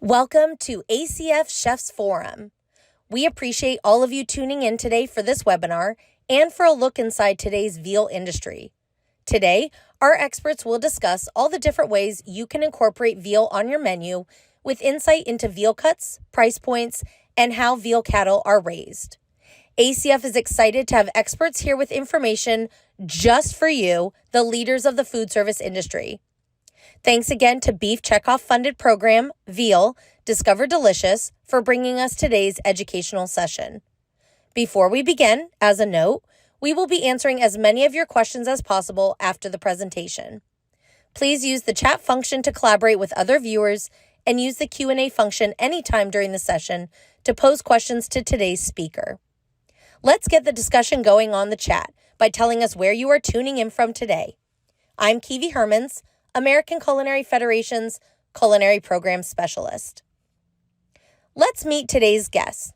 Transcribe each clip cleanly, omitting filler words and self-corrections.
Welcome to ACF Chefs Forum. We appreciate all of you tuning in today for this webinar and for a look inside today's veal industry. Today, our experts will discuss all the different ways you can incorporate veal on your menu with insight into veal cuts, price points, and how veal cattle are raised. ACF is excited to have experts here with information just for you, the leaders of the food service industry. Thanks again to Beef Checkoff funded program, Veal, Discover Delicious, for bringing us today's educational session. Before we begin, as a note, we will be answering as many of your questions as possible after the presentation. Please use the chat function to collaborate with other viewers and use the Q&A function anytime during the session to pose questions to today's speaker. Let's get the discussion going on the chat by telling us where you are tuning in from today. I'm Kiwi Hermans, American Culinary Federation's Culinary Program Specialist. Let's meet today's guest.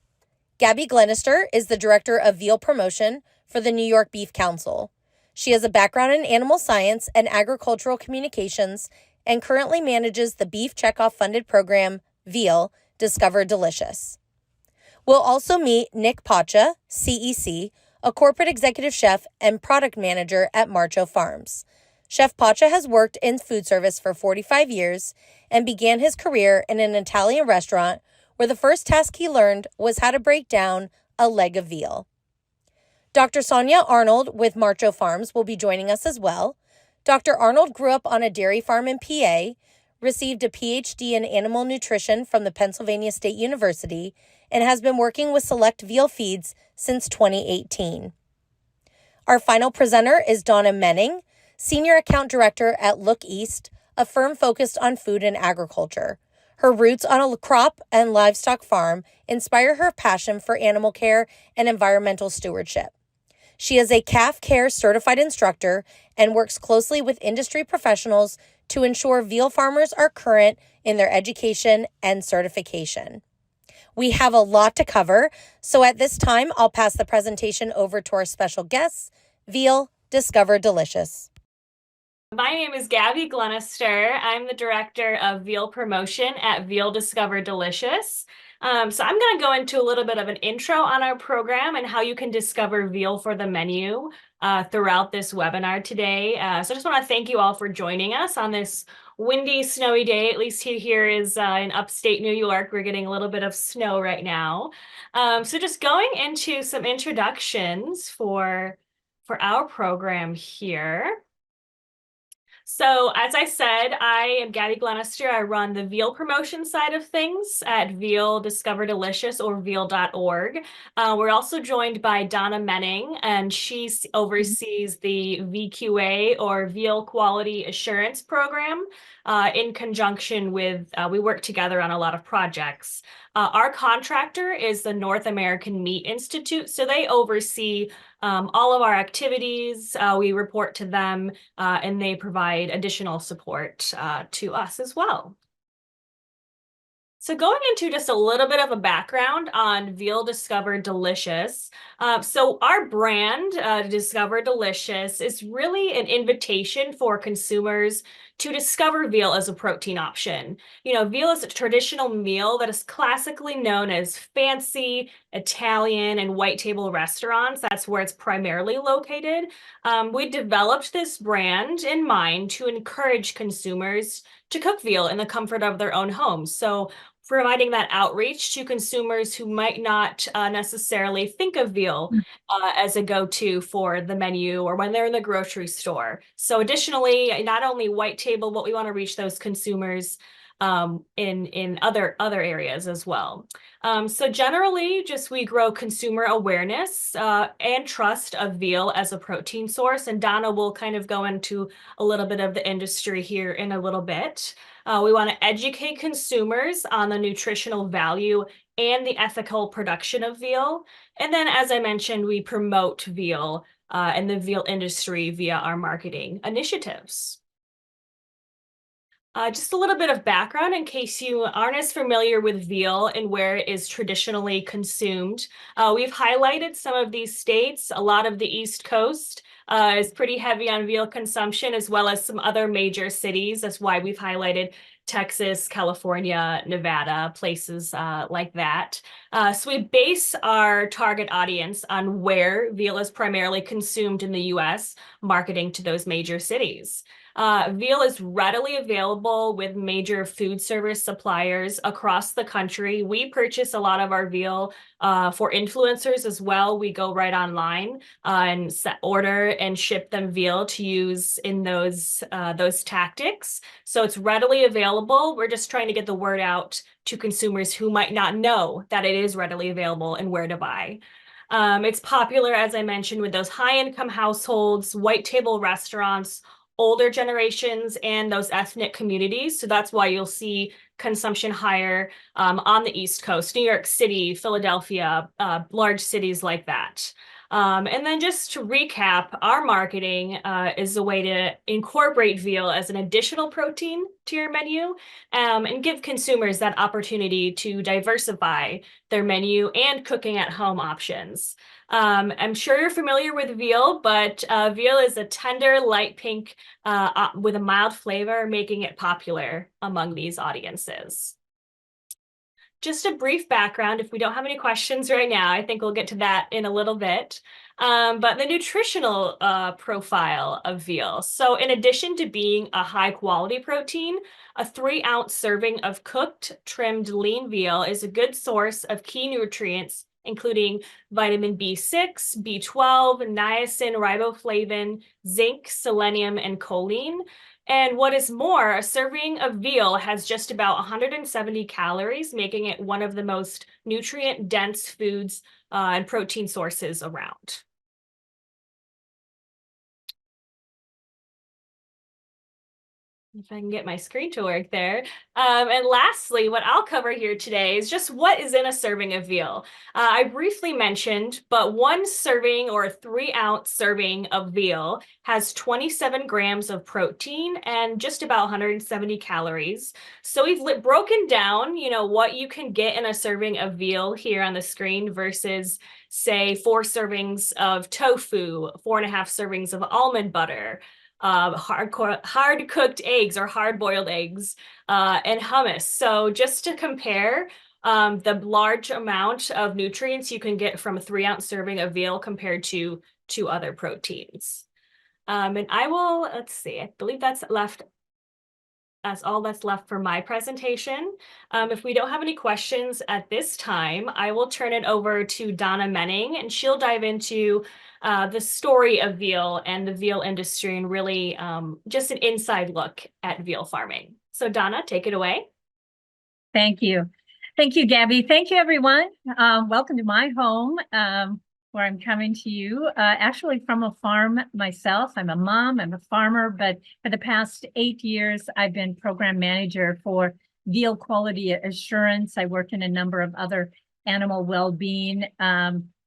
Gabby Glenister is the Director of Veal Promotion for the New York Beef Council. She has a background in animal science and agricultural communications and currently manages the Beef Checkoff funded program, Veal, Discover Delicious. We'll also meet Nick Pacha, CEC, a corporate executive chef and product manager at Marcho Farms. Chef Pacha has worked in food service for 45 years and began his career in an Italian restaurant where the first task he learned was how to break down a leg of veal. Dr. Sonia Arnold with Marcho Farms will be joining us as well. Dr. Arnold grew up on a dairy farm in PA, received a PhD in animal nutrition from the Pennsylvania State University, and has been working with select veal feeds since 2018. Our final presenter is Donna Menning, Senior Account Director at Look East, a firm focused on food and agriculture. Her roots on a crop and livestock farm inspire her passion for animal care and environmental stewardship. She is a calf care certified instructor and works closely with industry professionals to ensure veal farmers are current in their education and certification. We have a lot to cover, so at this time, I'll pass the presentation over to our special guests, Veal, Discover Delicious. My name is Gabby Glenister. I'm the Director of Veal Promotion at Veal Discover Delicious. So I'm going to go into a little bit of an intro on our program and how you can discover veal for the menu throughout this webinar today. So I just want to thank you all for joining us on this windy, snowy day. At least here is in upstate New York. We're getting a little bit of snow right now. So just going into some introductions for our program here. So as I said, I am Gabby Glenister. I run the veal promotion side of things at Veal Discover Delicious or veal.org. We're also joined by Donna Menning, and she oversees the VQA or Veal Quality Assurance Program in conjunction with, we work together on a lot of projects. Our contractor is the North American Meat Institute, so they oversee all of our activities. We report to them and they provide additional support to us as well. So going into just a little bit of a background on Veal Discover Delicious. So our brand, Discover Delicious, is really an invitation for consumers to discover veal as a protein option. You know, veal is a traditional meal that is classically known as fancy Italian and white table restaurants. That's where it's primarily located. We developed this brand in mind to encourage consumers to cook veal in the comfort of their own homes. So providing that outreach to consumers who might not necessarily think of veal as a go-to for the menu or when they're in the grocery store. So additionally, not only white table, but we want to reach those consumers in other areas as well. So generally, just we grow consumer awareness and trust of veal as a protein source. And Donna will kind of go into a little bit of the industry here in a little bit. We want to educate consumers on the nutritional value and the ethical production of veal. And then, as I mentioned, we promote veal and the veal industry via our marketing initiatives. Just a little bit of background in case you aren't as familiar with veal and where it is traditionally consumed. We've highlighted some of these states. A lot of the East Coast is pretty heavy on veal consumption, as well as some other major cities. That's why we've highlighted Texas, California, Nevada, places like that. So we base our target audience on where veal is primarily consumed in the US, marketing to those major cities. Veal is readily available with major food service suppliers across the country. We purchase a lot of our veal for influencers as well. We go right online and order and ship them veal to use in those tactics. So it's readily available. We're just trying to get the word out to consumers who might not know that it is readily available and where to buy. It's popular, as I mentioned, with those high-income households, white table restaurants, older generations, and those ethnic communities. So that's why you'll see consumption higher on the East Coast, New York City, Philadelphia, large cities like that. And then just to recap, our marketing is a way to incorporate veal as an additional protein to your menu and give consumers that opportunity to diversify their menu and cooking at home options. I'm sure you're familiar with veal, but veal is a tender, light pink with a mild flavor, making it popular among these audiences. Just a brief background, if we don't have any questions right now, I think we'll get to that in a little bit. But the nutritional profile of veal. So in addition to being a high quality protein, a 3-ounce serving of cooked, trimmed lean veal is a good source of key nutrients, including vitamin B6, B12, niacin, riboflavin, zinc, selenium, and choline. And what is more, a serving of veal has just about 170 calories, making it one of the most nutrient-dense foods and protein sources around. If I can get my screen to work there. And lastly, what I'll cover here today is just what is in a serving of veal. I briefly mentioned, but one serving or a 3-ounce serving of veal has 27 grams of protein and just about 170 calories. So we've broken down, what you can get in a serving of veal here on the screen versus, say, 4 servings of tofu, 4.5 servings of almond butter, hard cooked eggs or hard boiled eggs, and hummus. So just to compare the large amount of nutrients you can get from a 3-ounce serving of veal compared to other proteins. And let's see, I believe that's all that's left for my presentation. If we don't have any questions at this time, I will turn it over to Donna Menning, and she'll dive into the story of veal and the veal industry and really just an inside look at veal farming. So Donna, take it away. Thank you. Thank you, Gabby. Thank you, everyone. Welcome to my home, where I'm coming to you actually from a farm myself. I'm a mom, I'm a farmer, but for the past 8 years, I've been program manager for veal quality assurance. I work in a number of other animal well-being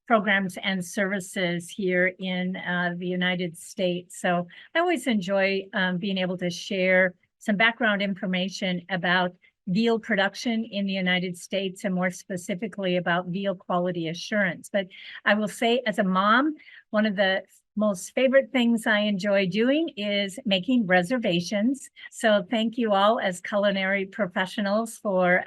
programs and services here in the United States. So I always enjoy being able to share some background information about veal production in the United States, and more specifically about veal quality assurance. But I will say, as a mom, one of the most favorite things I enjoy doing is making reservations. So thank you all as culinary professionals for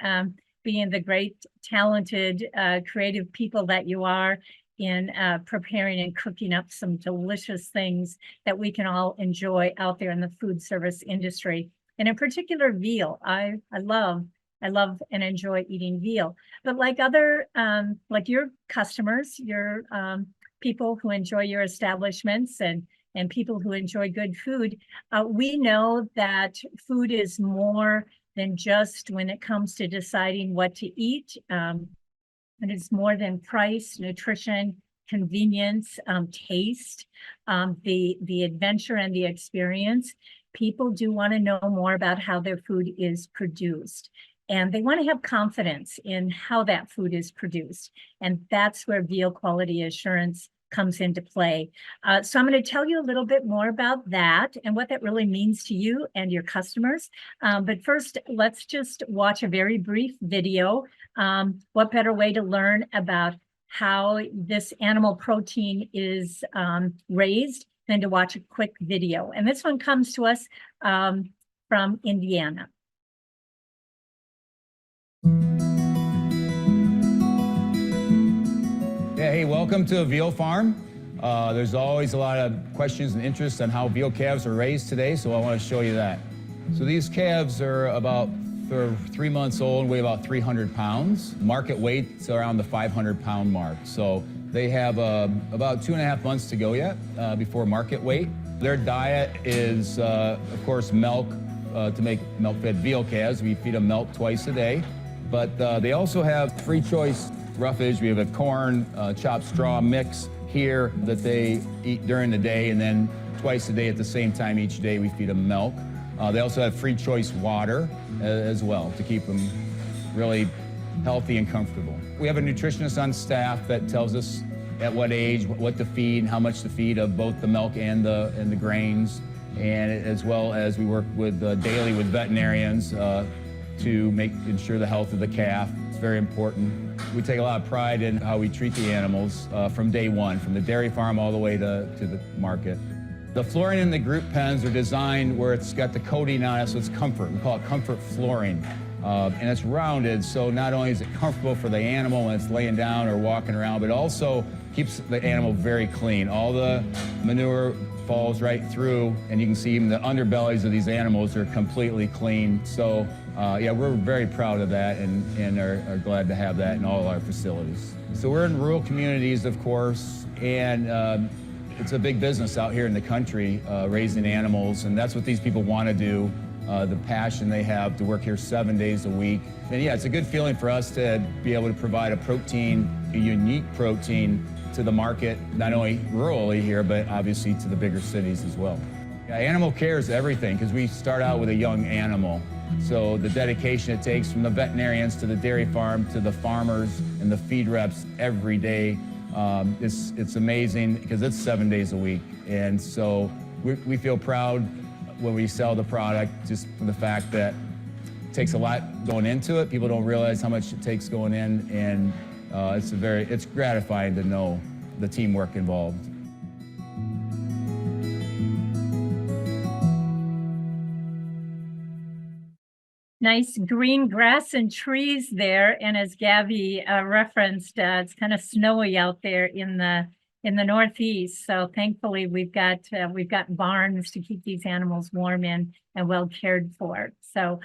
being the great, talented, creative people that you are in preparing and cooking up some delicious things that we can all enjoy out there in the food service industry. And in particular, veal. I love and enjoy eating veal. But like like your customers, your people who enjoy your establishments and people who enjoy good food, we know that food is more than just when it comes to deciding what to eat. And it's more than price, nutrition, convenience, taste, the adventure and the experience. People do want to know more about how their food is produced, and they want to have confidence in how that food is produced. And that's where veal quality assurance comes into play. So I'm going to tell you a little bit more about that and what that really means to you and your customers. But first, let's just watch a very brief video. What better way to learn about how this animal protein is raised than to watch a quick video. And this one comes to us from Indiana. Yeah, hey, welcome to a veal farm. There's always a lot of questions and interest on how veal calves are raised today, so I want to show you that. So these calves are they're 3 months old and weigh about 300 pounds. Market weight's around the 500-pound mark. So they have about 2.5 months to go yet before market weight. Their diet is, of course, milk to make milk-fed veal calves. We feed them milk twice a day. But they also have free choice roughage. We have a corn, chopped straw mix here that they eat during the day, and then twice a day at the same time each day we feed them milk. They also have free choice water as well to keep them really healthy and comfortable. We have a nutritionist on staff that tells us at what age, what to feed, and how much to feed of both the milk and the grains, and as well as we work with daily with veterinarians to ensure the health of the calf. It's very important. We take a lot of pride in how we treat the animals from day one, from the dairy farm all the way to the market. The flooring in the group pens are designed where it's got the coating on it, so it's comfort. We call it comfort flooring. And it's rounded, so not only is it comfortable for the animal when it's laying down or walking around, but also keeps the animal very clean. All the manure falls right through, and you can see even the underbellies of these animals are completely clean. So yeah, we're very proud of that and are glad to have that in all our facilities. So we're in rural communities, of course, and it's a big business out here in the country, raising animals, and that's what these people want to do. The passion they have to work here 7 days a week. And yeah, it's a good feeling for us to be able to provide a protein, a unique protein to the market, not only rurally here, but obviously to the bigger cities as well. Yeah, animal care is everything because we start out with a young animal. So the dedication it takes from the veterinarians to the dairy farm to the farmers and the feed reps every day, it's amazing because it's 7 days a week. And so we feel proud when we sell the product, just for the fact that it takes a lot going into it. People don't realize how much it takes going in, and it's gratifying to know the teamwork involved. Nice green grass and trees there, and as Gabby referenced, it's kind of snowy out there in the Northeast. So thankfully, we've got barns to keep these animals warm in and well cared for. So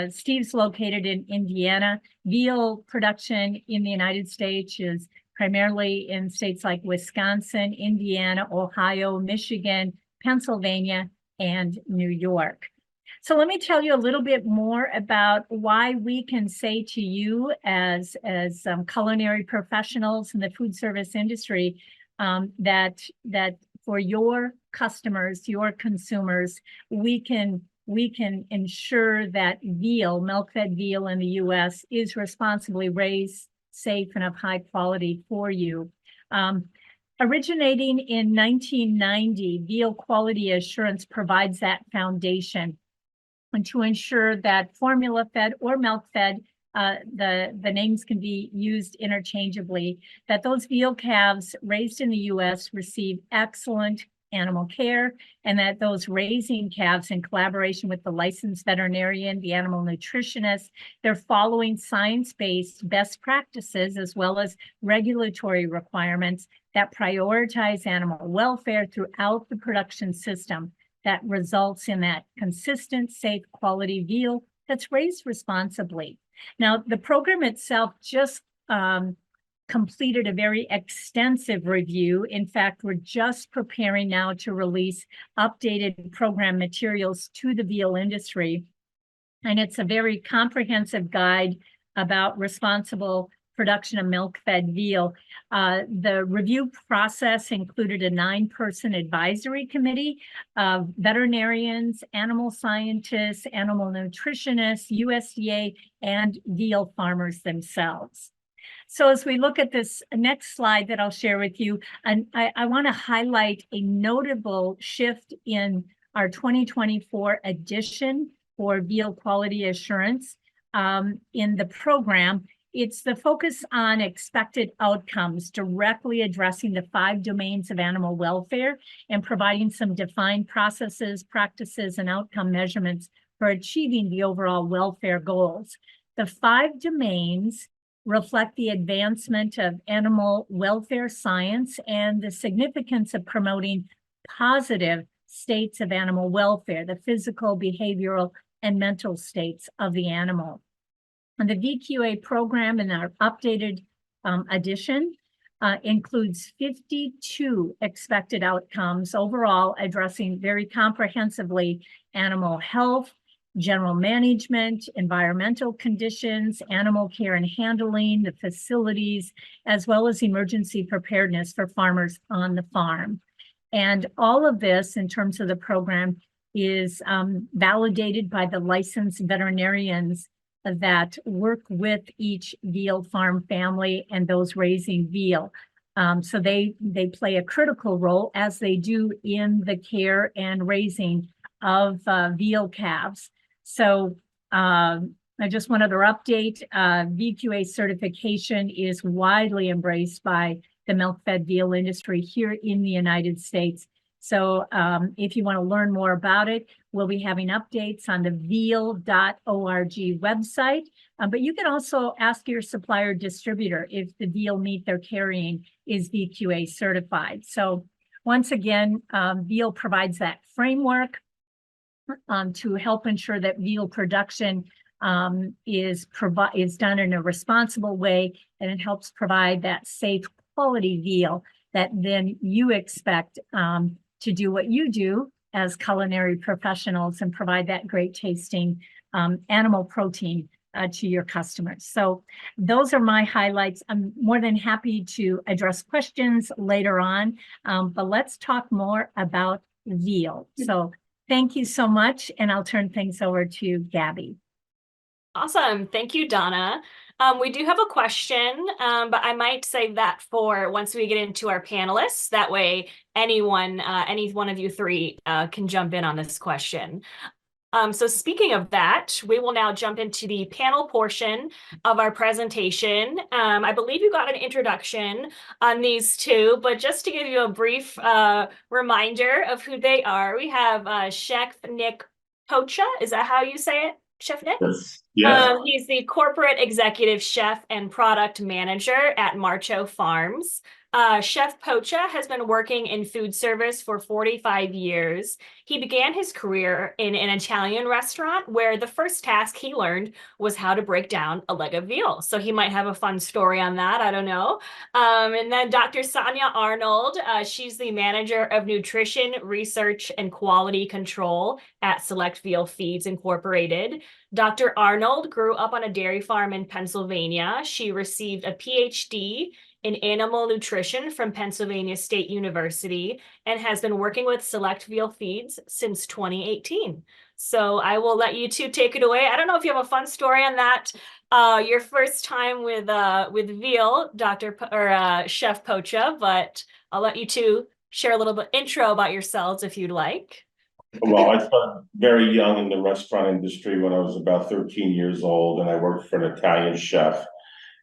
Steve's located in Indiana. Veal production in the United States is primarily in states like Wisconsin, Indiana, Ohio, Michigan, Pennsylvania, and New York. So let me tell you a little bit more about why we can say to you as culinary professionals in the food service industry that for your customers, your consumers, we can ensure that veal, milk-fed veal in the U.S. is responsibly raised, safe, and of high quality for you. Originating in 1990, Veal Quality Assurance provides that foundation. And to ensure that formula-fed or milk-fed, the names can be used interchangeably, that those veal calves raised in the U.S. receive excellent animal care, and that those raising calves, in collaboration with the licensed veterinarian, the animal nutritionist, they're following science-based best practices as well as regulatory requirements that prioritize animal welfare throughout the production system, that results in that consistent, safe, quality veal that's raised responsibly. Now, the program itself just completed a very extensive review. In fact, we're just preparing now to release updated program materials to the veal industry. And it's a very comprehensive guide about responsible production of milk-fed veal. The review process included a 9-person advisory committee of veterinarians, animal scientists, animal nutritionists, USDA, and veal farmers themselves. So as we look at this next slide that I'll share with you, and I want to highlight a notable shift in our 2024 edition for Veal Quality Assurance in the program. It's the focus on expected outcomes, directly addressing the 5 domains of animal welfare and providing some defined processes, practices, and outcome measurements for achieving the overall welfare goals. The 5 domains reflect the advancement of animal welfare science and the significance of promoting positive states of animal welfare, the physical, behavioral, and mental states of the animal. And the VQA program in our updated edition includes 52 expected outcomes overall, addressing very comprehensively animal health, general management, environmental conditions, animal care and handling, the facilities, as well as emergency preparedness for farmers on the farm. And all of this, in terms of the program, is validated by the licensed veterinarians that work with each veal farm family and those raising veal. So they play a critical role, as they do in the care and raising of veal calves. So just one other update, VQA certification is widely embraced by the milk-fed veal industry here in the United States. So if you want to learn more about it, we'll be having updates on the veal.org website. But you can also ask your supplier distributor if the veal meat they're carrying is VQA certified. So once again, Veal provides that framework to help ensure that veal production is done in a responsible way, and it helps provide that safe quality veal that then you expect to do what you do as culinary professionals and provide that great tasting animal protein to your customers. So those are my highlights. I'm more than happy to address questions later on, but let's talk more about veal. So thank you so much, and I'll turn things over to Gabby. Awesome. Thank you, Donna. We do have a question, but I might save that for once we get into our panelists. That way, any one of you three can jump in on this question. So speaking of that, we will now jump into the panel portion of our presentation. I believe you got an introduction on these two, but just to give you a brief reminder of who they are, we have Chef Nick Pocha. Is that how you say it, Chef Nick? Yes. He's the corporate executive chef and product manager at Marcho Farms. Chef Pocha has been working in food service for 45 years. He began his career in an Italian restaurant where the first task he learned was how to break down a leg of veal. So he might have a fun story on that, I don't know. And then Dr. Sonia Arnold, she's the manager of nutrition, research, and quality control at Select Veal Feeds Incorporated. Dr. Arnold grew up on a dairy farm in Pennsylvania. She received a PhD in animal nutrition from Pennsylvania State University and has been working with Select Veal Feeds since 2018. So I will let you two take it away. I don't know if you have a fun story on that, your first time with veal, Chef Pocha, but I'll let you two share a little bit intro about yourselves if you'd like. Well, I started very young in the restaurant industry when I was about 13 years old, and I worked for an Italian chef.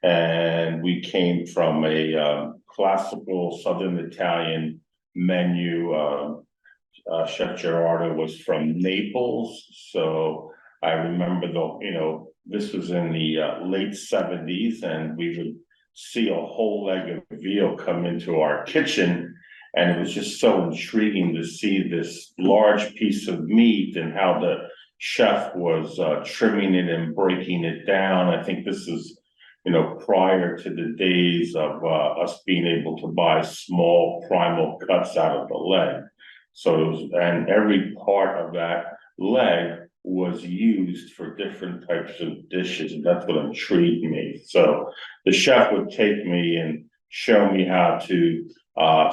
And we came from a classical Southern Italian menu. Chef Gerardo was from Naples, so I remember this was in the late 70s, and we would see a whole leg of veal come into our kitchen, and it was just so intriguing to see this large piece of meat and how the chef was trimming it and breaking it down. I think this is prior to the days of us being able to buy small primal cuts out of the leg. So and every part of that leg was used for different types of dishes, and that's what intrigued me. So the chef would take me and show me how to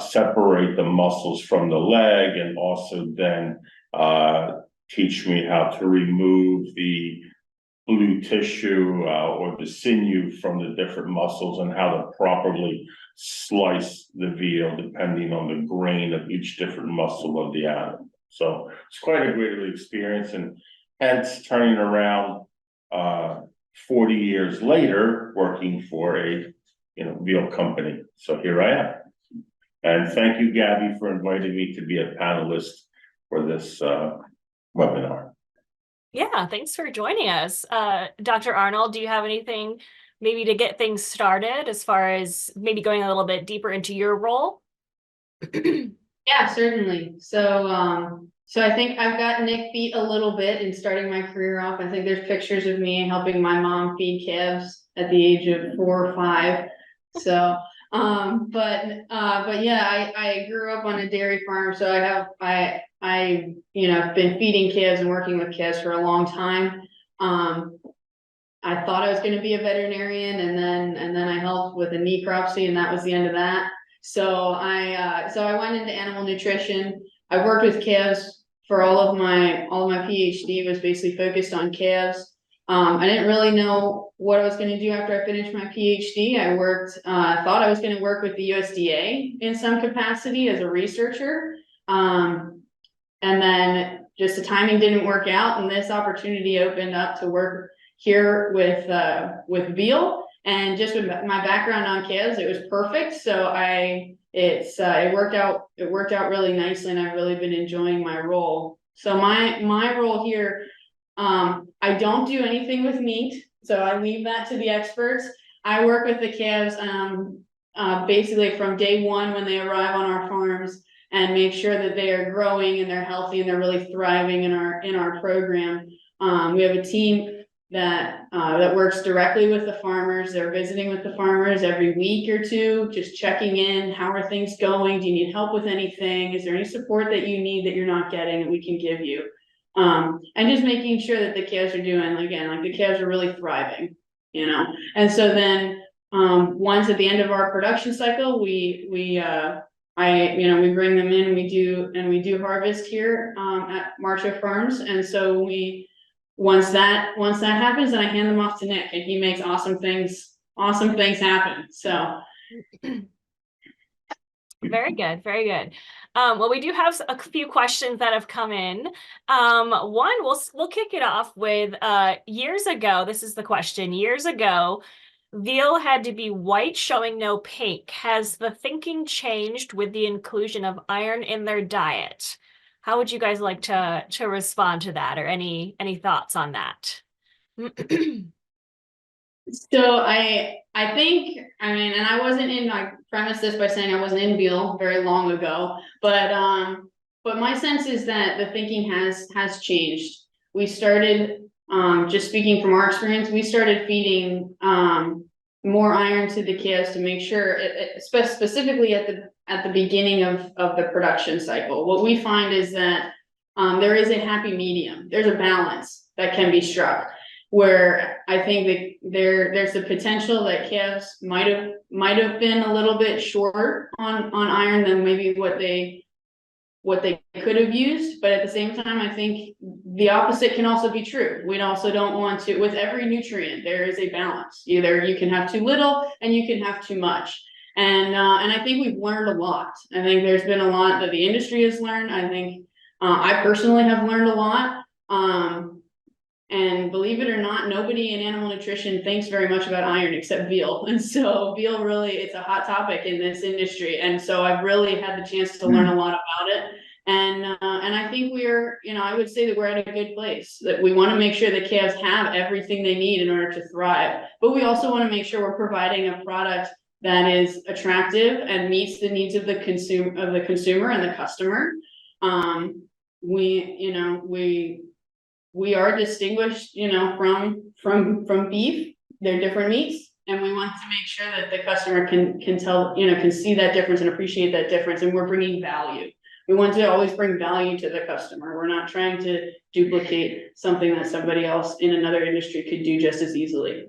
separate the muscles from the leg, and also then teach me how to remove the blue tissue or the sinew from the different muscles and how to properly slice the veal depending on the grain of each different muscle of the animal. So it's quite a great experience, and hence turning around 40 years later working for a veal company. So here I am. And thank you, Gabby, for inviting me to be a panelist for this webinar. Yeah, thanks for joining us. Dr. Arnold, do you have anything maybe to get things started as far as maybe going a little bit deeper into your role? Yeah, certainly. So I think I've got Nick beat a little bit in starting my career off. I think there's pictures of me helping my mom feed calves at the age of 4 or 5. So, but yeah, I grew up on a dairy farm, so I've been feeding calves and working with calves for a long time. I thought I was going to be a veterinarian, and then I helped with a necropsy, and that was the end of that. So I went into animal nutrition. I worked with calves for all of my PhD was basically focused on calves. I didn't really know what I was going to do after I finished my PhD. Thought I was going to work with the USDA in some capacity as a researcher. And then just the timing didn't work out, and this opportunity opened up to work here with Veal. And just with my background on calves, it was perfect. So it worked out really nicely, and I've really been enjoying my role. So my role here, I don't do anything with meat, so I leave that to the experts. I work with the calves basically from day one when they arrive on our farms, and make sure that they are growing and they're healthy and they're really thriving in our program. We have a team that works directly with the farmers. They're visiting with the farmers every week or two, just checking in. How are things going? Do you need help with anything? Is there any support that you need that you're not getting that we can give you? And just making sure that the calves are doing, again, like the calves are really thriving, And so then once at the end of our production cycle, we bring them in, we do harvest here at Marcha Farms. And so once that happens, then I hand them off to Nick, and he makes awesome things happen. So Very good, very good. Well, we do have a few questions that have come in. One, we'll kick it off with years ago. This is the question. Years ago, veal had to be white, showing no pink. Has the thinking changed with the inclusion of iron in their diet? How would you guys like to respond to that, or any thoughts on that? So I think, and I wasn't in, I premise this by saying I wasn't in Veal very long ago, but my sense is that the thinking has changed. We started, just speaking from our experience, we started feeding more iron to the calves to make sure, specifically at the beginning of the production cycle. What we find is that there is a happy medium. There's a balance that can be struck, where I think that there's the potential that calves might have been a little bit short on iron than maybe what they could have used. But at the same time, I think the opposite can also be true. We also don't want to, with every nutrient, there is a balance. Either you can have too little and you can have too much. And I think we've learned a lot. I think there's been a lot that the industry has learned. I think I personally have learned a lot. And believe it or not, nobody in animal nutrition thinks very much about iron except Veal. And so Veal really, it's a hot topic in this industry. And so I've really had the chance to learn a lot about it. And I think I would say that we're at a good place, that we want to make sure that calves have everything they need in order to thrive. But we also want to make sure we're providing a product that is attractive and meets the needs of the consumer and the customer. We are distinguished, from beef. They're different meats, and we want to make sure that the customer can tell, can see that difference and appreciate that difference. And we're bringing value. We want to always bring value to the customer. We're not trying to duplicate something that somebody else in another industry could do just as easily.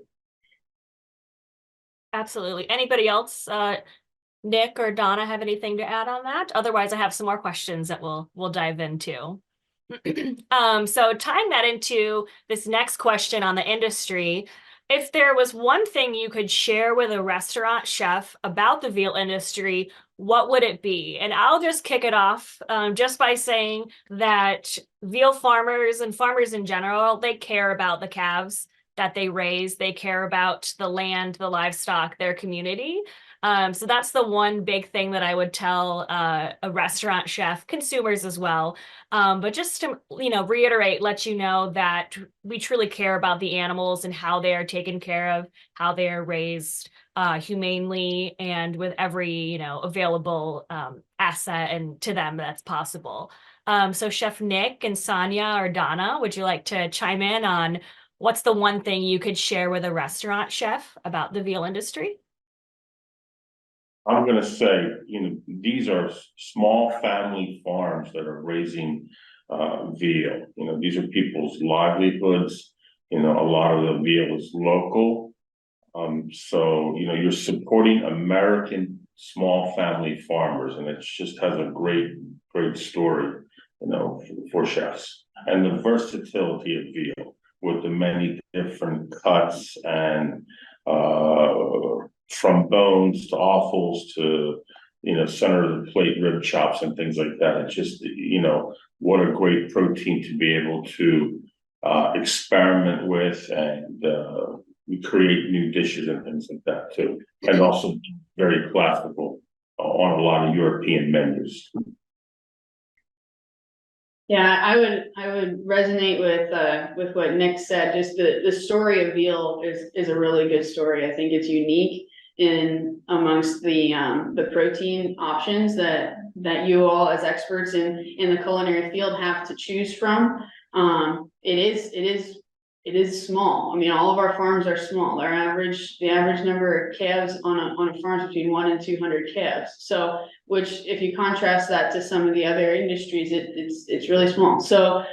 Absolutely. Anybody else, Nick or Donna, have anything to add on that? Otherwise, I have some more questions that we'll dive into. So tying that into this next question on the industry, if there was one thing you could share with a restaurant chef about the veal industry, what would it be? And I'll just kick it off just by saying that veal farmers and farmers in general, they care about the calves that they raise. They care about the land, the livestock, their community. So that's the one big thing that I would tell a restaurant chef, consumers as well. But just to, reiterate, let you know that we truly care about the animals and how they are taken care of, how they are raised humanely and with every, available asset and to them that's possible. So Chef Nick and Sonia or Donna, would you like to chime in on what's the one thing you could share with a restaurant chef about the veal industry? I'm gonna say, these are small family farms that are raising veal. These are people's livelihoods. A lot of the veal is local. So you're supporting American small family farmers, and it just has a great story, for chefs. And the versatility of veal with the many different cuts and from bones to offals to center of the plate rib chops and things like that. It's just what a great protein to be able to experiment with and create new dishes and things like that too, and also very classical on a lot of European menus. Yeah, I would resonate with what Nick said. Just the story of veal is a really good story. I think it's unique in amongst the protein options that you all as experts in the culinary field have to choose from. It is small. I mean, all of our farms are small. The average number of calves on a farm is between 1 and 200 calves. So, which if you contrast that to some of the other industries, it's really small. So,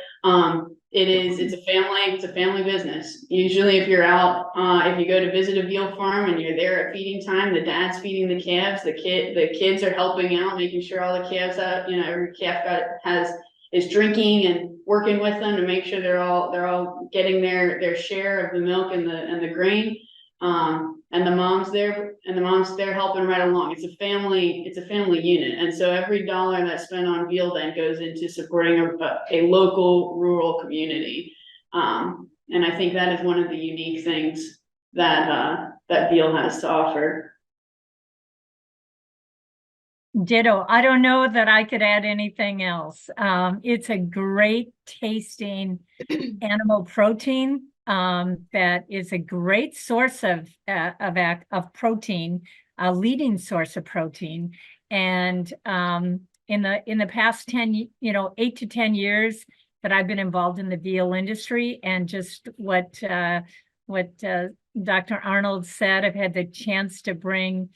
it's a family business. Usually if you're out, if you go to visit a veal farm and you're there at feeding time, the dad's feeding the calves, the kids are helping out, making sure all the calves have, every calf is drinking and working with them to make sure they're all getting their share of the milk and the grain. And the mom's there helping right along. It's a family unit. And so every dollar that's spent on veal then goes into supporting a local rural community. And I think that is one of the unique things that veal has to offer. Ditto. I don't know that I could add anything else. It's a great tasting animal protein. That is a great source of protein, a leading source of protein. And in the past 8 to 10 years that I've been involved in the veal industry, and just what Dr. Arnold said, I've had the chance to bring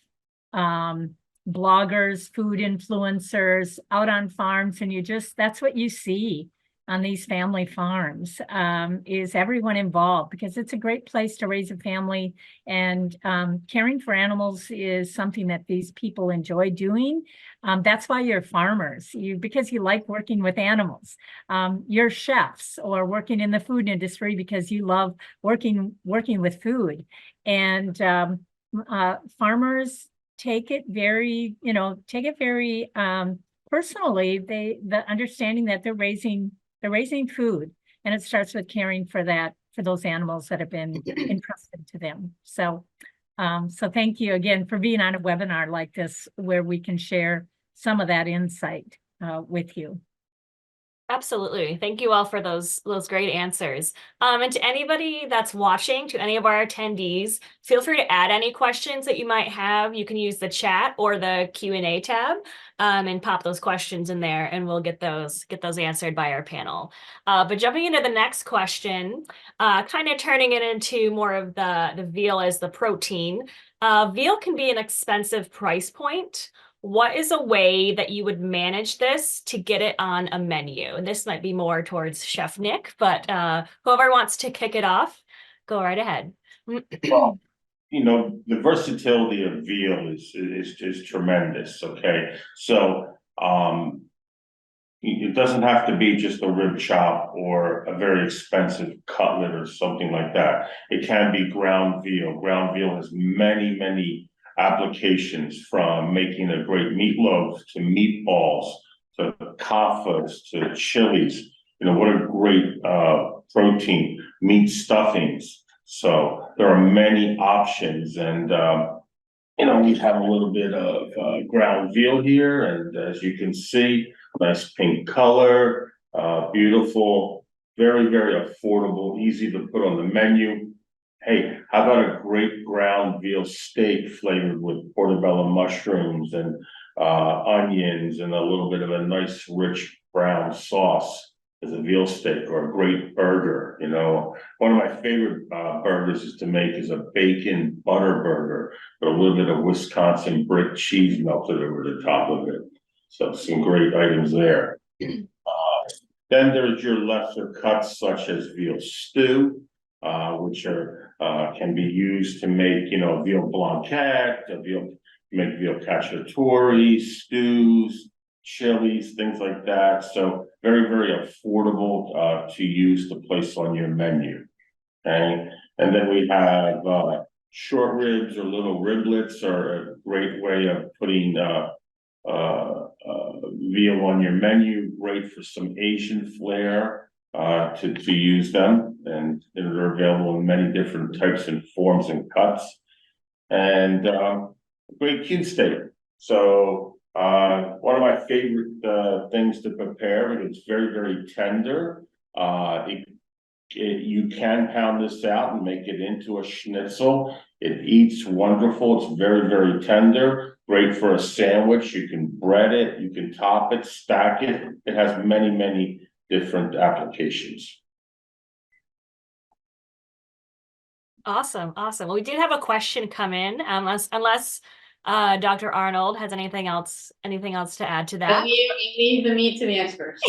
bloggers, food influencers out on farms, and that's what you see on these family farms, is everyone involved, because it's a great place to raise a family, and caring for animals is something that these people enjoy doing. That's why you're farmers, because you like working with animals. You're chefs or working in the food industry because you love working with food. And farmers take it very personally. The understanding that they're raising food, and it starts with caring for those animals that have been entrusted to them. So thank you again for being on a webinar like this, where we can share some of that insight with you. Absolutely. Thank you all for those great answers. And to anybody that's watching, to any of our attendees, feel free to add any questions that you might have. You can use the chat or the Q&A tab and pop those questions in there, and we'll get those answered by our panel. But jumping into the next question, kind of turning it into more of the veal as the protein. Veal can be an expensive price point. What is a way that you would manage this to get it on a menu? And this might be more towards Chef Nick, but whoever wants to kick it off, go right ahead. Well, the versatility of veal is tremendous. Okay, so it doesn't have to be just a rib chop or a very expensive cutlet or something like that. It can be ground veal. Ground veal has many, many applications, from making a great meatloaf to meatballs to kafas to chilies. You know, what a great protein, meat stuffings. So there are many options, and you know, we have a little bit of ground veal here, and as you can see, nice pink color, beautiful, very, very affordable, easy to put on the menu. Hey, how about a great ground veal steak flavored with portobello mushrooms and onions and a little bit of a nice rich brown sauce as a veal steak, or a great burger. You know, one of my favorite burgers is to make is a bacon butter burger, but a little bit of Wisconsin brick cheese melted over the top of it. So some great items there. Then there's your lesser cuts, such as veal stew, which are can be used to make, you know, veal blanquette, make veal cacciatore, stews, chilies, things like that. So very, very affordable to use to place on your menu. Okay, and then we have short ribs or little riblets are a great way of putting veal on your menu. Great for some Asian flair to use them, and they're available in many different types and forms and cuts. And great cube steak. So one of my favorite things to prepare, because it's very, very tender. You can pound this out and make it into a schnitzel. It eats wonderful. It's very, very tender. Great for a sandwich. You can bread it, you can top it, stack it. It has many, many different applications. Awesome, awesome. Well, we did have a question come in, unless Dr. Arnold has anything else to add to that. Leave the meat to the experts.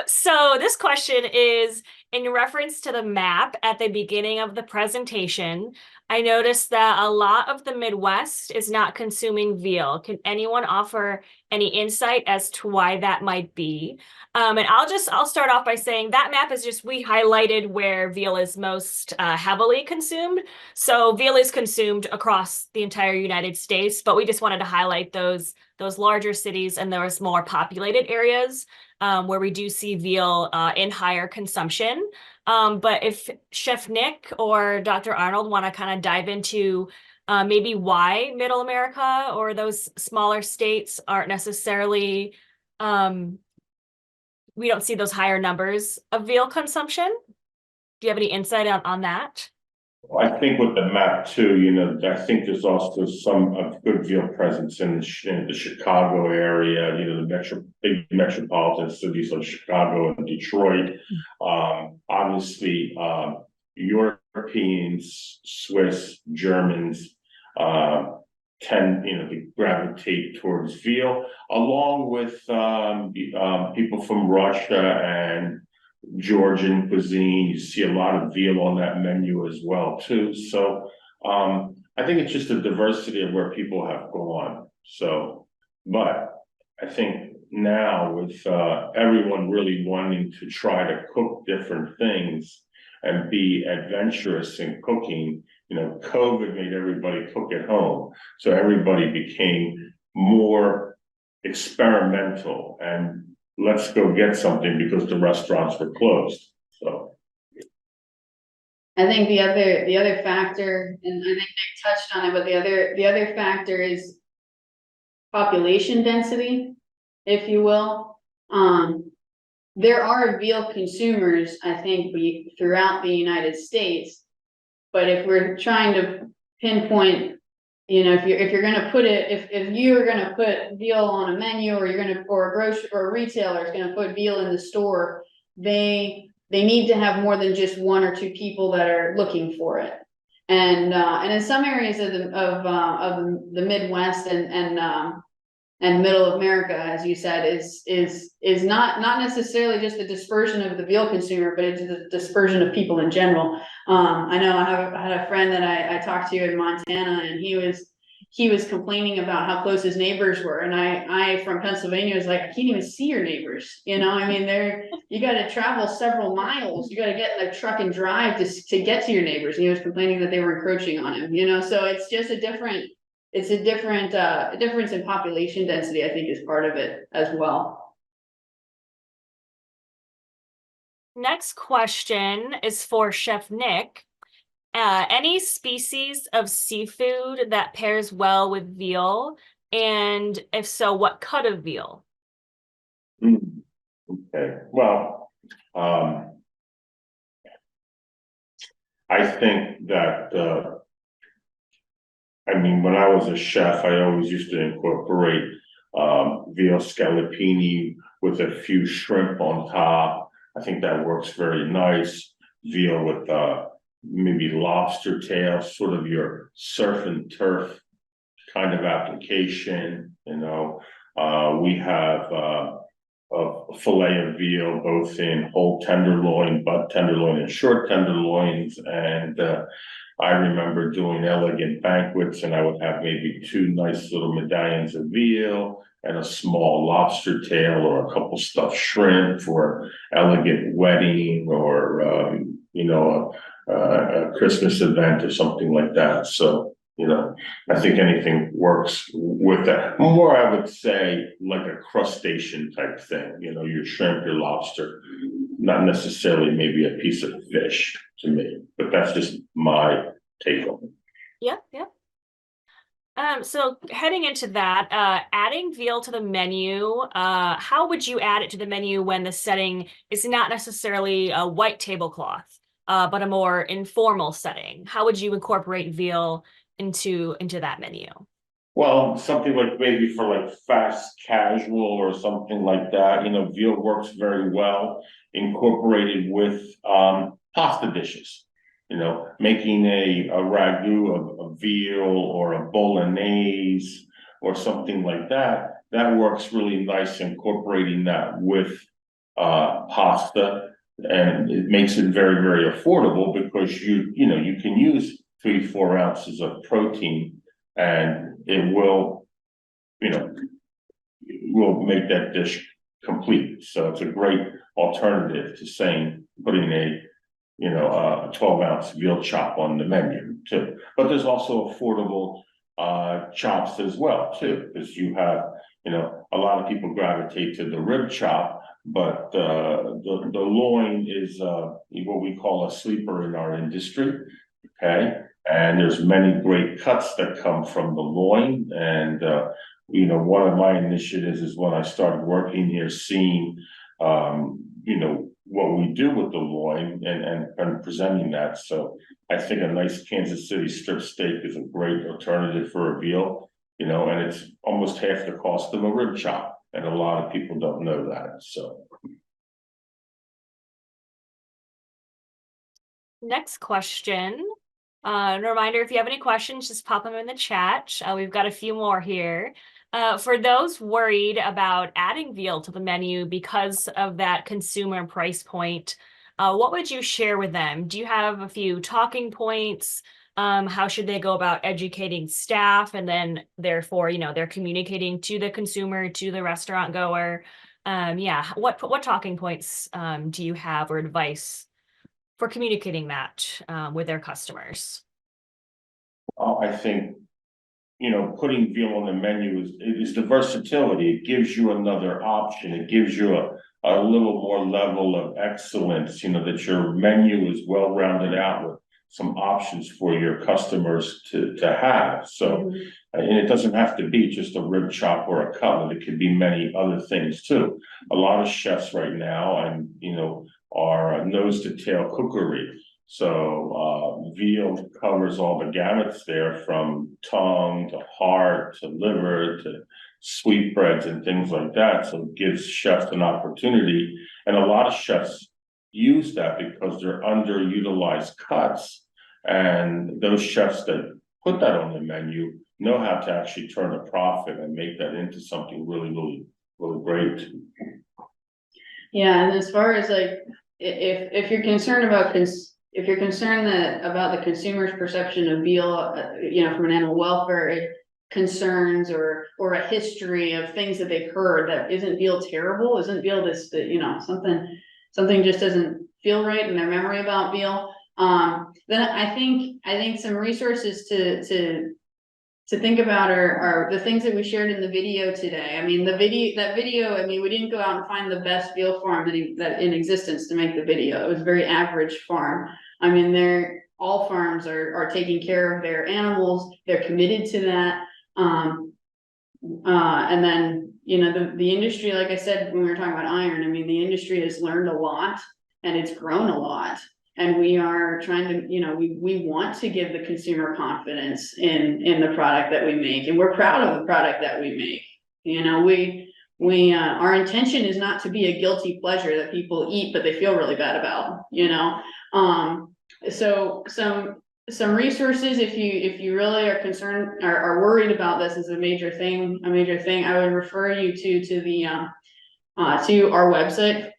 So this question is in reference to the map at the beginning of the presentation. I noticed that a lot of the Midwest is not consuming veal. Can anyone offer any insight as to why that might be? And I'll start off by saying that map is just, we highlighted where veal is most heavily consumed. So veal is consumed across the entire United States, but we just wanted to highlight those larger cities and those more populated areas where we do see veal in higher consumption. But if Chef Nick or Dr. Arnold want to kind of dive into maybe why Middle America or those smaller states aren't necessarily, we don't see those higher numbers of veal consumption. Do you have any insight on that? Well, I think with the map too, you know, I think there's also some good veal presence in the Chicago area, you know, the big metropolitan cities like Chicago and Detroit. Obviously, Europeans, Swiss, Germans tend, you know, to gravitate towards veal, along with people from Russia and Georgian cuisine. You see a lot of veal on that menu as well too. So I think it's just a diversity of where people have gone. So, but I think now with everyone really wanting to try to cook different things and be adventurous in cooking, you know, COVID made everybody cook at home. So everybody became more experimental and let's go get something because the restaurants were closed. So I think the other factor, and I think Nick touched on it, but the other factor is population density, if you will. There are veal consumers, I think, throughout the United States, but if we're trying to pinpoint, you know, if you're gonna put it, if you're gonna put veal on a menu, or or a grocery or a retailer is gonna put veal in the store, they need to have more than just one or two people that are looking for it. And in some areas of the Midwest and Middle America, as you said, is not necessarily just the dispersion of the veal consumer, but it's the dispersion of people in general. I know I had a friend that I talked to in Montana, and he was complaining about how close his neighbors were, and I from Pennsylvania was like, I can't even see your neighbors, you know, I mean, you gotta travel several miles, you gotta get in a truck and drive to get to your neighbors, and he was complaining that they were encroaching on him, you know, so it's just a different difference in population density, I think, is part of it as well. Next question is for Chef Nick. Any species of seafood that pairs well with veal? And if so, what cut of veal? Okay, well, I think that, I mean, when I was a chef, I always used to incorporate veal scallopini with a few shrimp on top. I think that works very nice. Veal with maybe lobster tail, sort of your surf and turf kind of application. You know, we have a fillet of veal, both in whole tenderloin, butt tenderloin, and short tenderloins. And I remember doing elegant banquets, and I would have maybe 2 nice little medallions of veal and a small lobster tail or a couple stuffed shrimp for elegant wedding or you know, a Christmas event or something like that. So, you know, I think anything works with that. More, I would say, like a crustacean type thing, you know, your shrimp, your lobster, not necessarily maybe a piece of fish to me, but that's just my take on it. Yeah, yeah. So heading into that, adding veal to the menu, how would you add it to the menu when the setting is not necessarily a white tablecloth, but a more informal setting? How would you incorporate veal into that menu? Well, something like maybe for like fast casual or something like that, you know, veal works very well incorporated with pasta dishes. You know, making a ragu of veal or a bolognese or something like that, that works really nice incorporating that with pasta, and it makes it very, very affordable because you know, you can use 3-4 ounces of protein and it will, you know, will make that dish complete. So it's a great alternative to saying putting a 12-ounce veal chop on the menu too. But there's also affordable chops as well too, because you have, you know, a lot of people gravitate to the rib chop, but the loin is what we call a sleeper in our industry. Okay, and there's many great cuts that come from the loin, and you know, one of my initiatives is when I started working here, seeing you know, what we do with the loin and presenting that. So I think a nice Kansas City strip steak is a great alternative for a veal, you know, and it's almost half the cost of a rib chop, and a lot of people don't know that. So Next question. A reminder, if you have any questions, just pop them in the chat. We've got a few more here. For those worried about adding veal to the menu because of that consumer price point, what would you share with them? Do you have a few talking points? How should they go about educating staff, and then therefore, you know, they're communicating to the consumer, to the restaurant goer? Yeah, what talking points do you have, or advice for communicating that with their customers? I think, you know, putting veal on the menu is the versatility. It gives you another option. It gives you a little more level of excellence, you know, that your menu is well rounded out with some options for your customers to have. So, and it doesn't have to be just a rib chop or a cutlet. It could be many other things too. A lot of chefs right now, and you know, are nose to tail cookery. So veal covers all the gamuts there, from tongue to heart to liver to sweetbreads and things like that. So it gives chefs an opportunity, and a lot of chefs use that because they're underutilized cuts, and those chefs that put that on the menu know how to actually turn a profit and make that into something really, really, really great. Yeah, and as far as like, if you're concerned about if you're concerned about the consumer's perception of veal, you know, from an animal welfare concerns or a history of things that they've heard that isn't veal terrible, isn't veal this, you know, something just doesn't feel right in their memory about veal. Then I think some resources to think about are the things that we shared in the video today. I mean, that video, I mean, we didn't go out and find the best veal farm that in existence to make the video. It was a very average farm. I mean, all farms are taking care of their animals. They're committed to that. And then, you know, the industry, like I said, when we were talking about iron, I mean, the industry has learned a lot and it's grown a lot. And we are trying to, you know, we want to give the consumer confidence in the product that we make, and we're proud of the product that we make. You know, our intention is not to be a guilty pleasure that people eat, but they feel really bad about, you know. So some resources, if you really are concerned, are worried about this as a major thing, I would refer you to our website,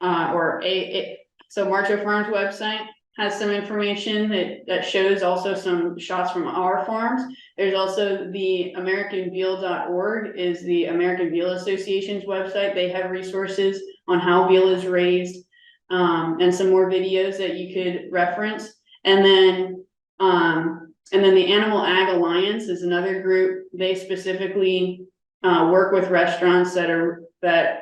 so Marcho Farms website has some information that shows also some shots from our farms. There's also the AmericanVeal.org is the American Veal Association's website. They have resources on how veal is raised, and some more videos that you could reference. And then the Animal Ag Alliance is another group. They specifically work with restaurants that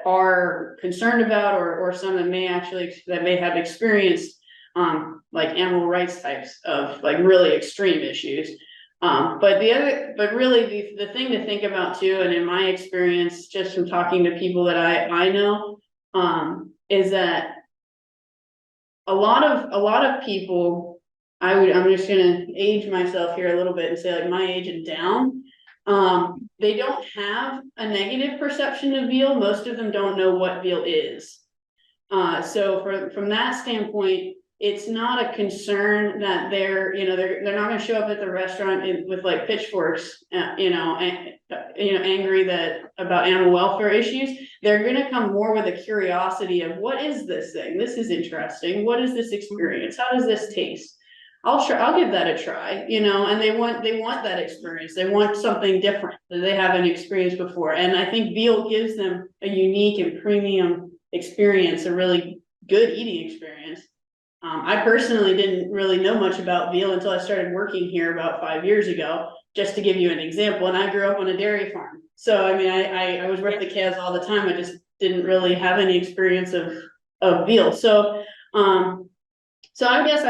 are concerned about, or some that may have experienced like animal rights types of like really extreme issues. But really the thing to think about too, and in my experience, just from talking to people that I know, is that a lot of people, I'm just gonna age myself here a little bit and say like my age and down, they don't have a negative perception of veal. Most of them don't know what veal is. So from that standpoint, it's not a concern that they're not going to show up at the restaurant with like pitchforks, angry about animal welfare issues. They're going to come more with a curiosity of, what is this thing? This is interesting. What is this experience? How does this taste? I'll give that a try, and they want that experience. They want something different that they haven't experienced before. And I think veal gives them a unique and premium experience, a really good eating experience. I personally didn't really know much about veal until I started working here about 5 years ago, just to give you an example. And I grew up on a dairy farm. So, I mean, I was with the calves all the time. I just didn't really have any experience of veal. So, I guess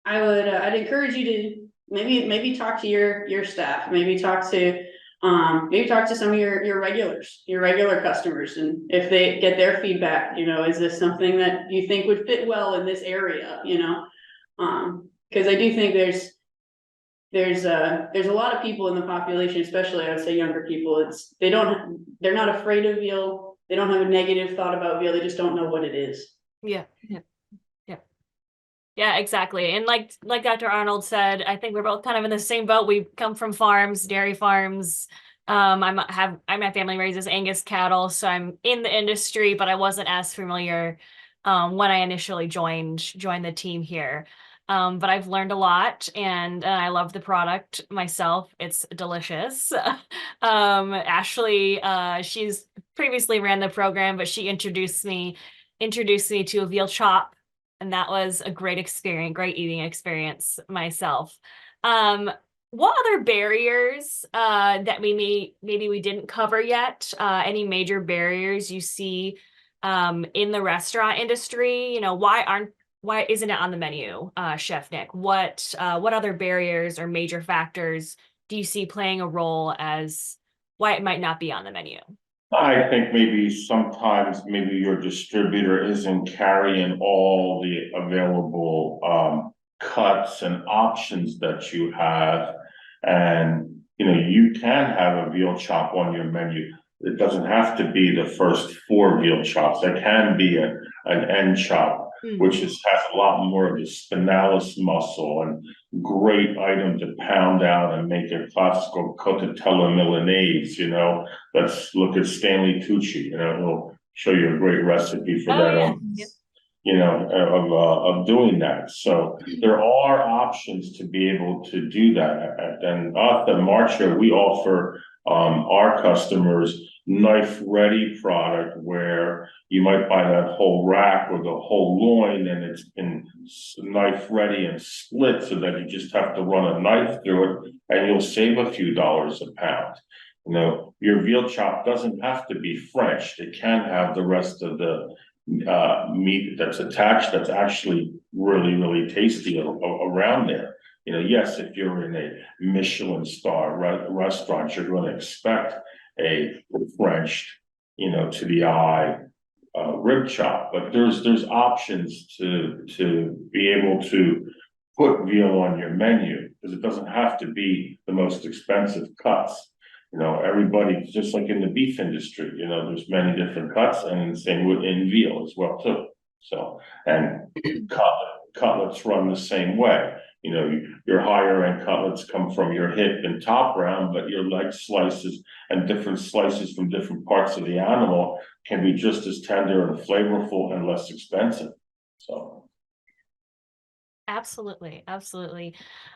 I'd encourage you to maybe talk to your staff, maybe talk to some of your regular customers, and if they get their feedback, is this something that you think would fit well in this area, because I do think there's a lot of people in the population, especially I would say younger people, they're not afraid of veal, they don't have a negative thought about veal, they just don't know what it is. Yeah, exactly. And like Dr. Arnold said, I think we're both kind of in the same boat. We come from farms, dairy farms. My family raises Angus cattle, so I'm in the industry, but I wasn't as familiar when I initially joined the team here. But I've learned a lot, and I love the product myself. It's delicious. Ashley, she's previously ran the program, but she introduced me to a veal chop. And that was a great experience, great eating experience myself. What other barriers that maybe we didn't cover yet? Any major barriers you see in the restaurant industry? Why isn't it on the menu, Chef Nick? What other barriers or major factors do you see playing a role as why it might not be on the menu? I think sometimes your distributor isn't carrying all the available cuts and options that you have. And, you can have a veal chop on your menu. It doesn't have to be the first 4 veal chops. There can be an end chop, which has a lot more of the spinalis muscle and great item to pound out and make a classical cottatella Milanese, Let's look at Stanley Tucci, he'll show you a great recipe for that. Yeah. of doing that. So there are options to be able to do that. And at the Marcher, we offer our customers knife ready product where you might buy that whole rack or the whole loin and it's been knife ready and split so that you just have to run a knife through it and you'll save a few dollars a pound. Your veal chop doesn't have to be French. It can have the rest of the meat that's attached that's actually really, really tasty around there. Yes, if you're in a Michelin star restaurant, you're going to expect a French, to the eye rib chop, but there's options to be able to put veal on your menu because it doesn't have to be the most expensive cuts. Everybody, just like in the beef industry, there's many different cuts, and the same in veal as well too. So, and cutlets run the same way. Your higher end cutlets come from your hip and top round, but your leg slices and different slices from different parts of the animal can be just as tender and flavorful and less expensive. So. Absolutely. Absolutely.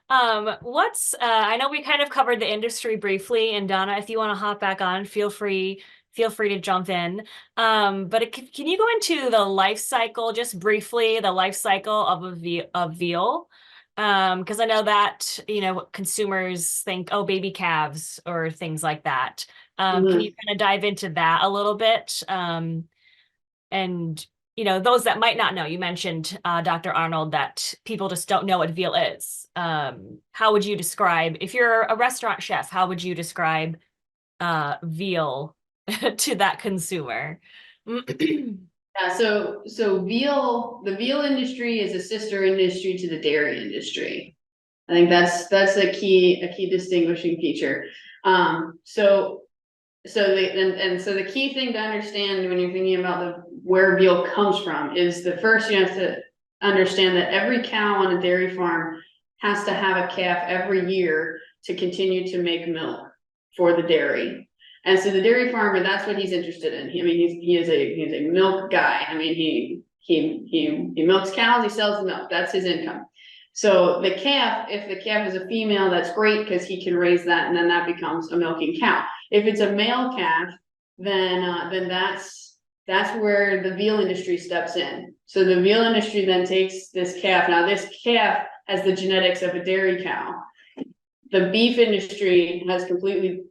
I know we kind of covered the industry briefly, and Donna, if you want to hop back on, feel free to jump in. But can you go into the life cycle, just briefly, the life cycle of veal? Because I know that, consumers think, oh, baby calves or things like that. Can you kind of dive into that a little bit? And those that might not know, you mentioned, Dr. Arnold, that people just don't know what veal is. How would you describe, if you're a restaurant chef, how would you describe veal to that consumer? Yeah, so the veal industry is a sister industry to the dairy industry. I think that's a key distinguishing feature. So the key thing to understand when you're thinking about where veal comes from is the first you have to understand that every cow on a dairy farm has to have a calf every year to continue to make milk for the dairy. And so the dairy farmer, that's what he's interested in. I mean, he's a milk guy. I mean, he milks cows, he sells the milk. That's his income. So the calf, if the calf is a female, that's great because he can raise that and then that becomes a milking cow. If it's a male calf, then that's where the veal industry steps in. So the veal industry then takes this calf. Now this calf has the genetics of a dairy cow. The beef industry has completely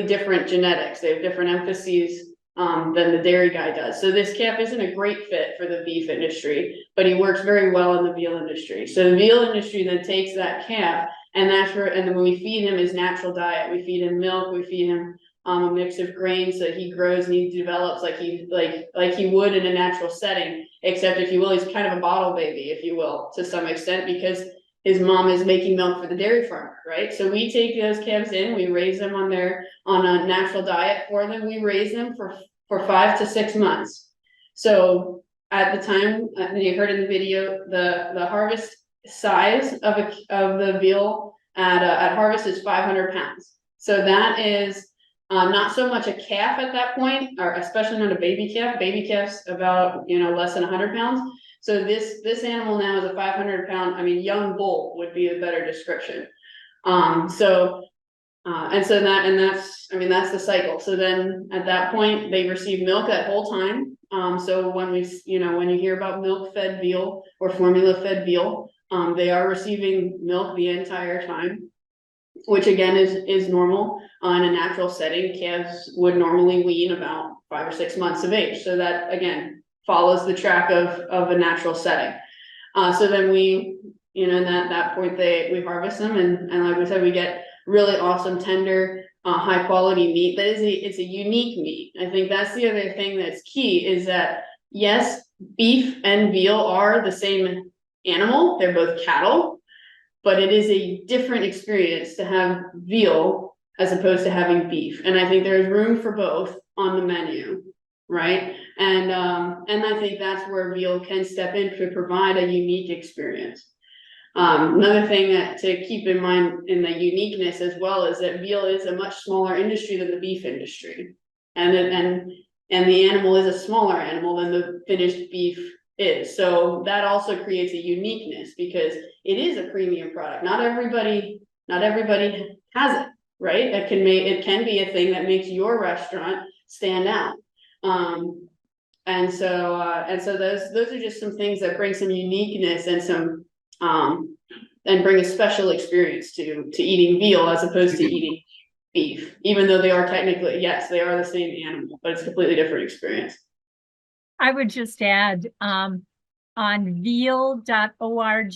different genetics. They have different emphases than the dairy guy does. So this calf isn't a great fit for the beef industry, but he works very well in the veal industry. So the veal industry then takes that calf, and then when we feed him his natural diet, we feed him milk, we feed him a mix of grains so he grows and he develops like he would in a natural setting, except if you will, he's kind of a bottle baby, if you will, to some extent, because his mom is making milk for the dairy farmer, right? So we take those calves in, we raise them on a natural diet for them. We raise them for 5 to 6 months. So at the time, you heard in the video, the harvest size of the veal at harvest is 500 pounds. So that is not so much a calf at that point, or especially not a baby calf. Baby calf's about less than 100 pounds. So this animal now is a 500 pound, young bull would be a better description. That's the cycle. So then at that point they receive milk that whole time. So when you hear about milk fed veal or formula fed veal, they are receiving milk the entire time, which again is normal in a natural setting. Calves would normally wean about 5 or 6 months of age. So that again follows the track of a natural setting. So then we, at that point we harvest them, and like we said, we get really awesome, tender, high quality meat. It's a unique meat. I think that's the other thing that's key is that yes, beef and veal are the same animal. They're both cattle, but it is a different experience to have veal as opposed to having beef. And I think there's room for both on the menu, right? And I think that's where veal can step in to provide a unique experience. Another thing to keep in mind in the uniqueness as well is that veal is a much smaller industry than the beef industry, and the animal is a smaller animal than the finished beef is. So that also creates a uniqueness because it is a premium product. Not everybody has it, right? It can be a thing that makes your restaurant stand out. And so those are just some things that bring some uniqueness and some and bring a special experience to eating veal as opposed to eating beef, even though they are technically, yes, they are the same animal, but it's a completely different experience. I would just add, on veal.org,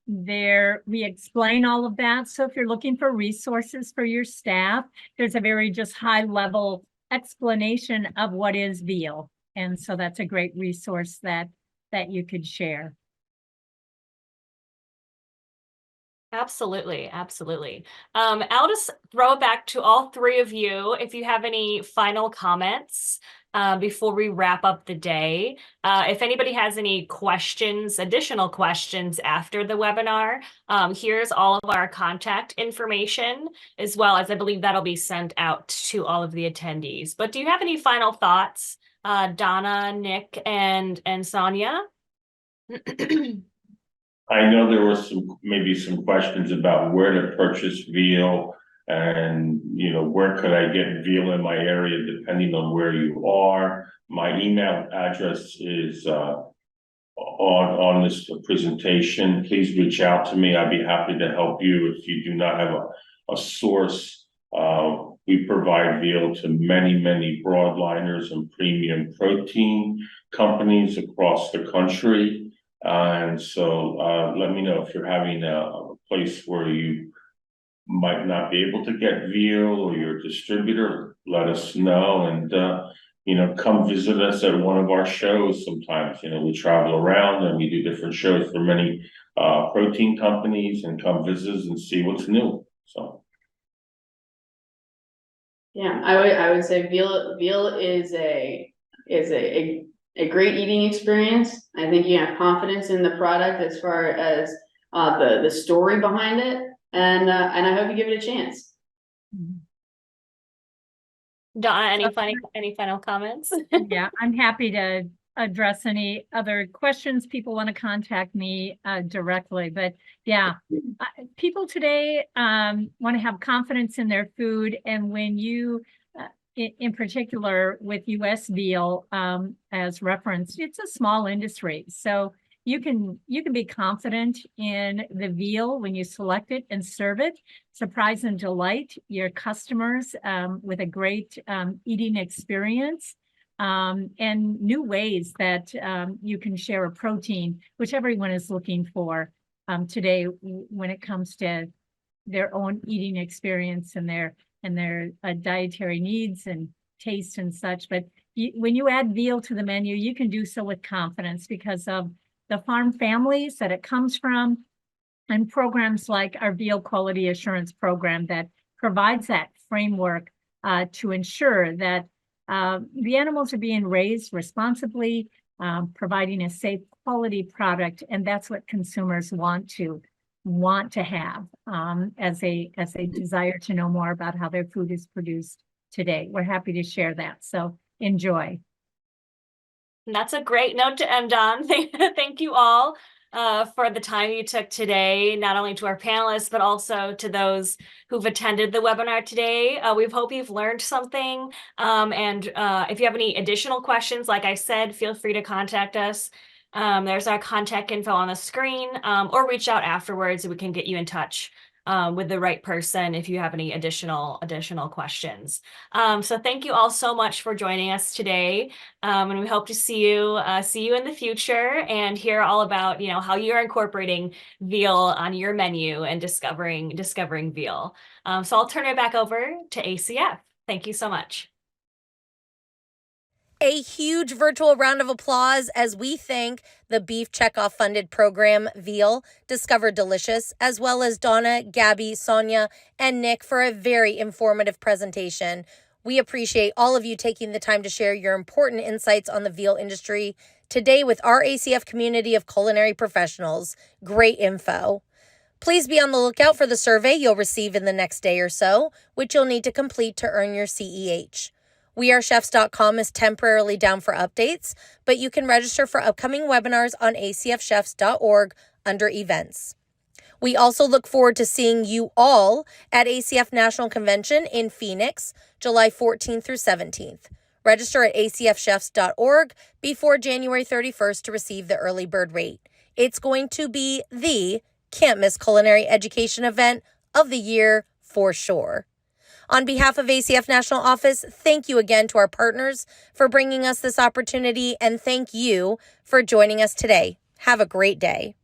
there we explain all of that. So if you're looking for resources for your staff, there's a very just high level explanation of what is veal. And so that's a great resource that you could share. Absolutely, absolutely. I'll just throw it back to all three of you if you have any final comments before we wrap up the day. If anybody has any questions, additional questions after the webinar, here's all of our contact information, as well as I believe that'll be sent out to all of the attendees. But do you have any final thoughts, Donna, Nick, and Sonia? I know there was maybe some questions about where to purchase veal and, where could I get veal in my area, depending on where you are. My email address is on this presentation. Please reach out to me. I'd be happy to help you if you do not have a source. We provide veal to many broadliners and premium protein companies across the country. And so let me know if you're having a place where you might not be able to get veal or your distributor, let us know. And, come visit us at one of our shows sometimes. We travel around and we do different shows for many protein companies, and come visit us and see what's new. So. Yeah, I would say veal is a great eating experience. I think you have confidence in the product as far as the story behind it, and I hope you give it a chance. Donna, any final comments? Yeah, I'm happy to address any other questions people want to contact me directly. But yeah, people today want to have confidence in their food, and when you in particular with US veal as referenced, it's a small industry. So you can be confident in the veal when you select it and serve it. Surprise and delight your customers with a great eating experience and new ways that you can share a protein, which everyone is looking for today when it comes to their own eating experience and their dietary needs and taste and such. But when you add veal to the menu, you can do so with confidence because of the farm families that it comes from, and programs like our Veal Quality Assurance Program that provides that framework to ensure that the animals are being raised responsibly, providing a safe quality product, and that's what consumers want to have as a desire to know more about how their food is produced today. We're happy to share that. So enjoy. And that's a great note to end on. Thank you all for the time you took today, not only to our panelists, but also to those who've attended the webinar today. We hope you've learned something. And if you have any additional questions, like I said, feel free to contact us. There's our contact info on the screen, or reach out afterwards and we can get you in touch with the right person if you have any additional questions. So thank you all so much for joining us today. And we hope to see you in the future and hear all about, how you're incorporating veal on your menu and discovering veal. So I'll turn it back over to ACF. Thank you so much. A huge virtual round of applause as we thank the Beef Checkoff funded program, Veal, Discover Delicious, as well as Donna, Gabby, Sonia, and Nick for a very informative presentation. We appreciate all of you taking the time to share your important insights on the veal industry today with our ACF community of culinary professionals. Great info. Please be on the lookout for the survey you'll receive in the next day or so, which you'll need to complete to earn your CEH. WeAreChefs.com is temporarily down for updates, but you can register for upcoming webinars on acfchefs.org under events. We also look forward to seeing you all at ACF National Convention in Phoenix, July 14th through 17th. Register at acfchefs.org before January 31st to receive the early bird rate. It's going to be the can't miss culinary education event of the year for sure. On behalf of ACF National Office, thank you again to our partners for bringing us this opportunity, and thank you for joining us today. Have a great day.